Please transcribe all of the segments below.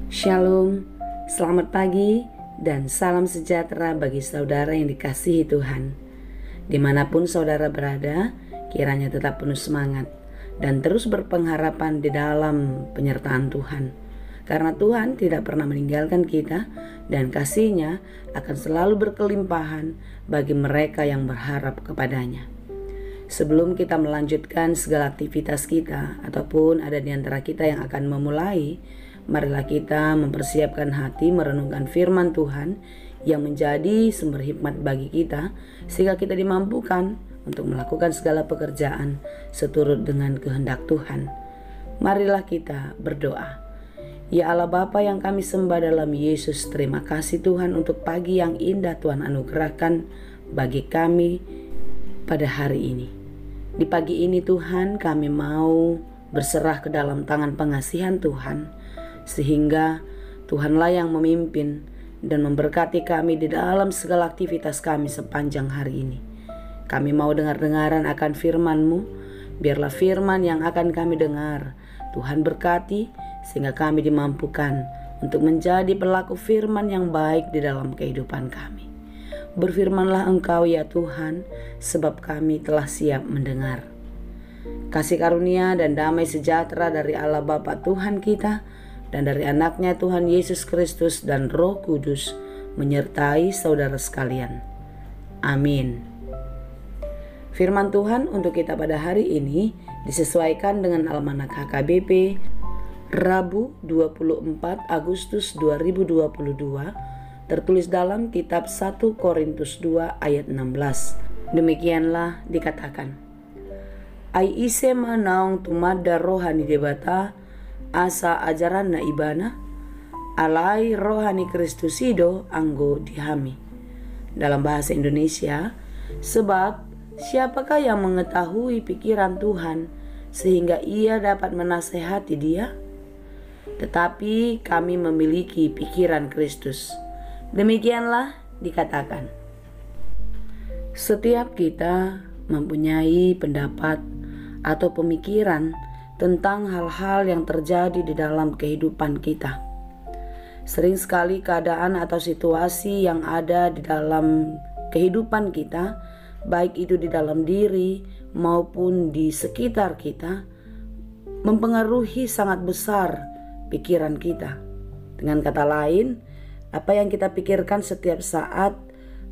Shalom, selamat pagi dan salam sejahtera bagi saudara yang dikasihi Tuhan. Dimanapun saudara berada, kiranya tetap penuh semangat dan terus berpengharapan di dalam penyertaan Tuhan. Karena Tuhan tidak pernah meninggalkan kita dan kasih-Nya akan selalu berkelimpahan bagi mereka yang berharap kepadanya. Sebelum kita melanjutkan segala aktivitas kita ataupun ada di antara kita yang akan memulai, marilah kita mempersiapkan hati merenungkan firman Tuhan yang menjadi sumber hikmat bagi kita, sehingga kita dimampukan untuk melakukan segala pekerjaan seturut dengan kehendak Tuhan. Marilah kita berdoa. Ya Allah Bapa yang kami sembah dalam Yesus, terima kasih Tuhan untuk pagi yang indah Tuhan anugerahkan bagi kami pada hari ini. Di pagi ini Tuhan, kami mau berserah ke dalam tangan pengasihan Tuhan, sehingga Tuhanlah yang memimpin dan memberkati kami di dalam segala aktivitas kami sepanjang hari ini. Kami mau dengar-dengaran akan firman-Mu, biarlah firman yang akan kami dengar Tuhan berkati, sehingga kami dimampukan untuk menjadi pelaku firman yang baik di dalam kehidupan kami. Berfirmanlah Engkau ya Tuhan, sebab kami telah siap mendengar. Kasih karunia dan damai sejahtera dari Allah Bapa Tuhan kita dan dari anaknya Tuhan Yesus Kristus dan Roh Kudus menyertai saudara sekalian. Amin. Firman Tuhan untuk kita pada hari ini disesuaikan dengan Almanak HKBP Rabu 24 Agustus 2022, tertulis dalam kitab 1 Korintus 2 ayat 16. Demikianlah dikatakan, Ai ise manaung tumada rohani debata asa ajaran na ibana alai rohani Kristusido anggo dihami. Dalam bahasa Indonesia, sebab siapakah yang mengetahui pikiran Tuhan sehingga ia dapat menasehati dia? Tetapi kami memiliki pikiran Kristus. Demikianlah dikatakan. Setiap kita mempunyai pendapat atau pemikiran tentang hal-hal yang terjadi di dalam kehidupan kita. Sering sekali keadaan atau situasi yang ada di dalam kehidupan kita, baik itu di dalam diri maupun di sekitar kita, mempengaruhi sangat besar pikiran kita. Dengan kata lain, apa yang kita pikirkan setiap saat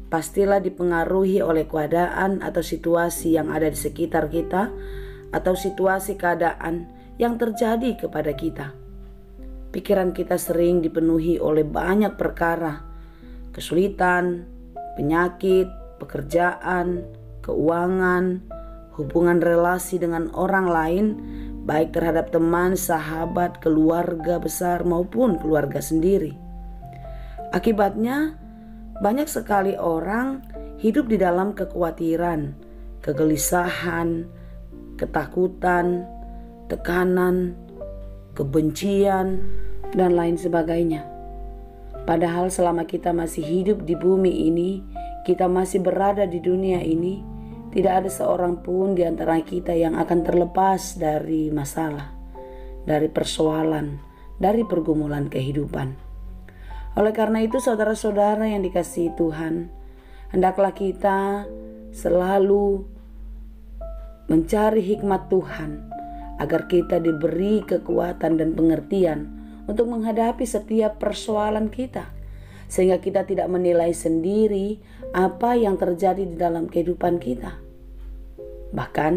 pastilah dipengaruhi oleh keadaan atau situasi yang ada di sekitar kita, atau situasi keadaan yang terjadi kepada kita. Pikiran kita sering dipenuhi oleh banyak perkara, kesulitan, penyakit, pekerjaan, keuangan, hubungan relasi dengan orang lain, baik terhadap teman, sahabat, keluarga besar maupun keluarga sendiri. Akibatnya, banyak sekali orang hidup di dalam kekhawatiran, kegelisahan, ketakutan, tekanan, kebencian, dan lain sebagainya. Padahal selama kita masih hidup di bumi ini, kita masih berada di dunia ini, tidak ada seorang pun di antara kita yang akan terlepas dari masalah, dari persoalan, dari pergumulan kehidupan. Oleh karena itu, saudara-saudara yang dikasihi Tuhan, hendaklah kita selalu mencari hikmat Tuhan agar kita diberi kekuatan dan pengertian untuk menghadapi setiap persoalan kita, sehingga kita tidak menilai sendiri apa yang terjadi di dalam kehidupan kita. Bahkan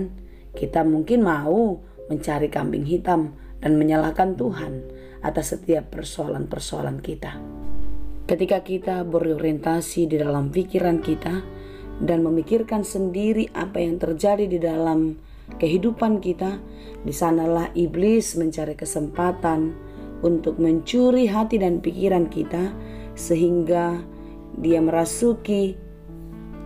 kita mungkin mau mencari kambing hitam dan menyalahkan Tuhan atas setiap persoalan-persoalan kita. Ketika kita berorientasi di dalam pikiran kita dan memikirkan sendiri apa yang terjadi di dalam kehidupan kita, di sanalah iblis mencari kesempatan untuk mencuri hati dan pikiran kita, sehingga dia merasuki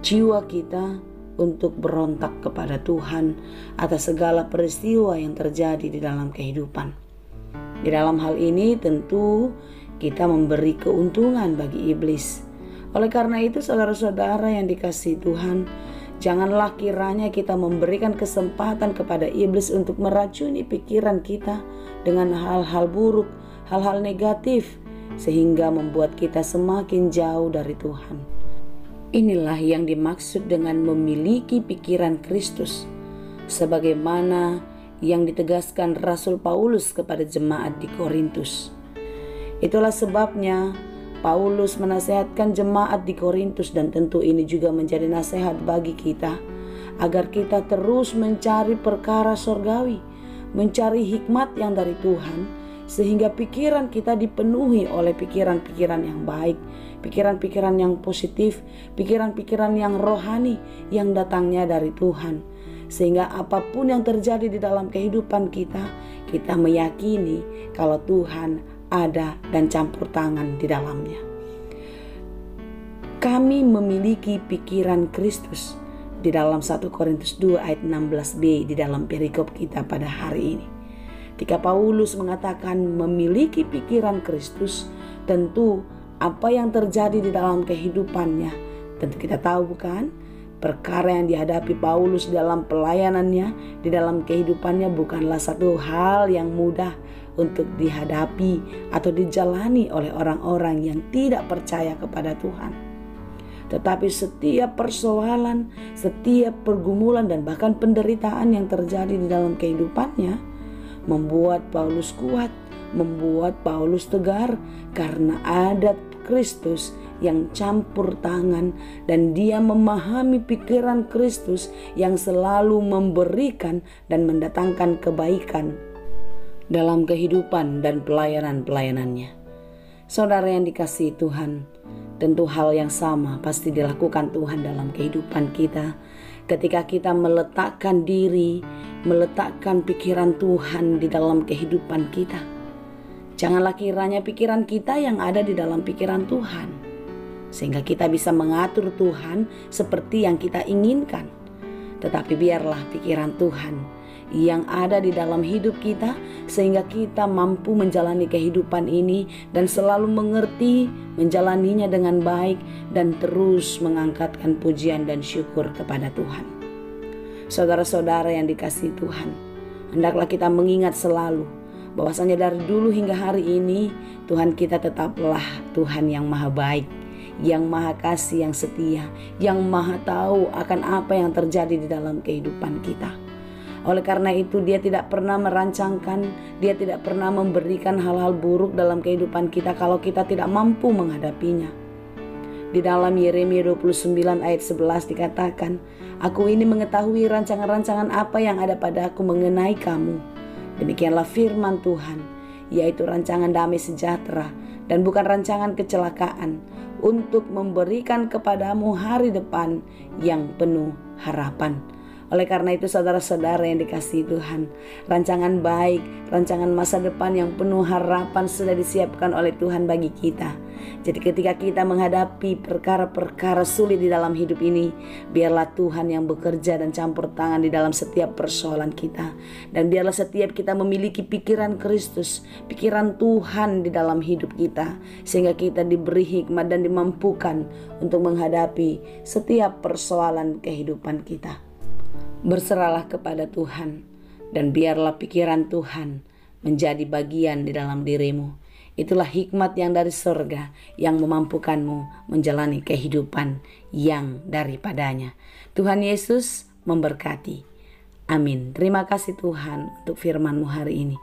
jiwa kita untuk berontak kepada Tuhan atas segala peristiwa yang terjadi di dalam kehidupan. Di dalam hal ini tentu kita memberi keuntungan bagi iblis. Oleh karena itu, saudara-saudara yang dikasihi Tuhan, janganlah kiranya kita memberikan kesempatan kepada iblis untuk meracuni pikiran kita dengan hal-hal buruk, hal-hal negatif sehingga membuat kita semakin jauh dari Tuhan. Inilah yang dimaksud dengan memiliki pikiran Kristus, sebagaimana yang ditegaskan Rasul Paulus kepada jemaat di Korintus. Itulah sebabnya Paulus menasihatkan jemaat di Korintus, dan tentu ini juga menjadi nasihat bagi kita, agar kita terus mencari perkara sorgawi, mencari hikmat yang dari Tuhan, sehingga pikiran kita dipenuhi oleh pikiran-pikiran yang baik, pikiran-pikiran yang positif, pikiran-pikiran yang rohani yang datangnya dari Tuhan. Sehingga apapun yang terjadi di dalam kehidupan kita, kita meyakini kalau Tuhan ada dan campur tangan di dalamnya. Kami memiliki pikiran Kristus di dalam 1 Korintus 2 ayat 16b di dalam perikop kita pada hari ini. Ketika Paulus mengatakan memiliki pikiran Kristus, tentu apa yang terjadi di dalam kehidupannya, tentu kita tahu bukan? Perkara yang dihadapi Paulus dalam pelayanannya, di dalam kehidupannya bukanlah satu hal yang mudah untuk dihadapi atau dijalani oleh orang-orang yang tidak percaya kepada Tuhan. Tetapi setiap persoalan, setiap pergumulan dan bahkan penderitaan yang terjadi di dalam kehidupannya membuat Paulus kuat, membuat Paulus tegar, karena ada Kristus yang campur tangan, dan dia memahami pikiran Kristus yang selalu memberikan dan mendatangkan kebaikan dalam kehidupan dan pelayanan-pelayanannya. Saudara yang dikasihi Tuhan, tentu hal yang sama pasti dilakukan Tuhan dalam kehidupan kita. Ketika kita meletakkan diri, meletakkan pikiran Tuhan di dalam kehidupan kita, janganlah kiranya pikiran kita yang ada di dalam pikiran Tuhan, sehingga kita bisa mengatur Tuhan seperti yang kita inginkan. Tetapi biarlah pikiran Tuhan yang ada di dalam hidup kita, sehingga kita mampu menjalani kehidupan ini dan selalu mengerti, menjalaninya dengan baik, dan terus mengangkatkan pujian dan syukur kepada Tuhan. Saudara-saudara yang dikasihi Tuhan, hendaklah kita mengingat selalu bahwasanya dari dulu hingga hari ini Tuhan kita tetaplah Tuhan yang maha baik, yang maha kasih, yang setia, yang maha tahu akan apa yang terjadi di dalam kehidupan kita. Oleh karena itu dia tidak pernah merancangkan, dia tidak pernah memberikan hal-hal buruk dalam kehidupan kita kalau kita tidak mampu menghadapinya. Di dalam Yeremia 29 ayat 11 dikatakan, "Aku ini mengetahui rancangan-rancangan apa yang ada padaku mengenai kamu. Demikianlah firman Tuhan, yaitu rancangan damai sejahtera dan bukan rancangan kecelakaan, untuk memberikan kepadamu hari depan yang penuh harapan." Oleh karena itu saudara-saudara yang dikasihi Tuhan, rancangan baik, rancangan masa depan yang penuh harapan sudah disiapkan oleh Tuhan bagi kita. Jadi ketika kita menghadapi perkara-perkara sulit di dalam hidup ini, biarlah Tuhan yang bekerja dan campur tangan di dalam setiap persoalan kita. Dan biarlah setiap kita memiliki pikiran Kristus, pikiran Tuhan di dalam hidup kita, sehingga kita diberi hikmat dan dimampukan untuk menghadapi setiap persoalan kehidupan kita. Berserahlah kepada Tuhan, dan biarlah pikiran Tuhan menjadi bagian di dalam dirimu. Itulah hikmat yang dari surga yang memampukanmu menjalani kehidupan yang daripadanya. Tuhan Yesus memberkati. Amin. Terima kasih Tuhan untuk firman-Mu hari ini.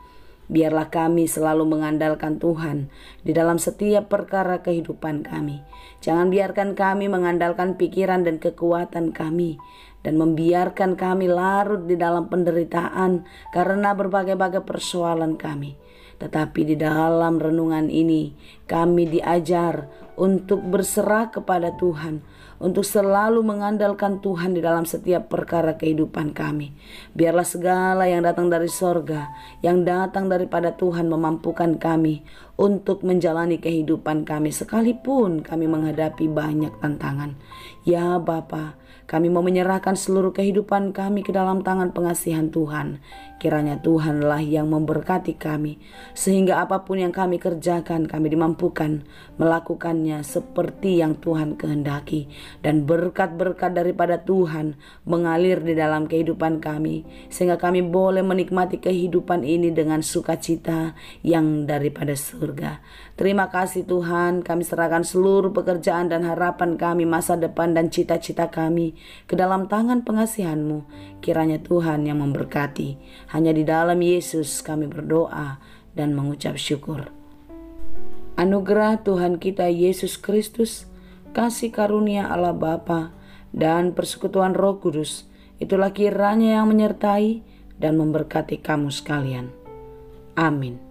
Biarlah kami selalu mengandalkan Tuhan di dalam setiap perkara kehidupan kami. Jangan biarkan kami mengandalkan pikiran dan kekuatan kami, dan membiarkan kami larut di dalam penderitaan karena berbagai-bagai persoalan kami. Tetapi di dalam renungan ini kami diajar untuk berserah kepada Tuhan, untuk selalu mengandalkan Tuhan di dalam setiap perkara kehidupan kami. Biarlah segala yang datang dari sorga, yang datang daripada Tuhan, memampukan kami untuk menjalani kehidupan kami sekalipun kami menghadapi banyak tantangan. Ya Bapa, kami mau menyerahkan seluruh kehidupan kami ke dalam tangan pengasihan Tuhan. Kiranya Tuhanlah yang memberkati kami, sehingga apapun yang kami kerjakan, kami dimampukan melakukannya seperti yang Tuhan kehendaki. Dan berkat-berkat daripada Tuhan mengalir di dalam kehidupan kami, sehingga kami boleh menikmati kehidupan ini dengan sukacita yang daripada surga. surga. Terima kasih Tuhan, kami serahkan seluruh pekerjaan dan harapan kami, masa depan dan cita-cita kami ke dalam tangan pengasihan-Mu. Kiranya Tuhan yang memberkati. Hanya di dalam Yesus kami berdoa dan mengucap syukur. Anugerah Tuhan kita Yesus Kristus, kasih karunia Allah Bapa, dan persekutuan Roh Kudus, itulah kiranya yang menyertai dan memberkati kamu sekalian. Amin.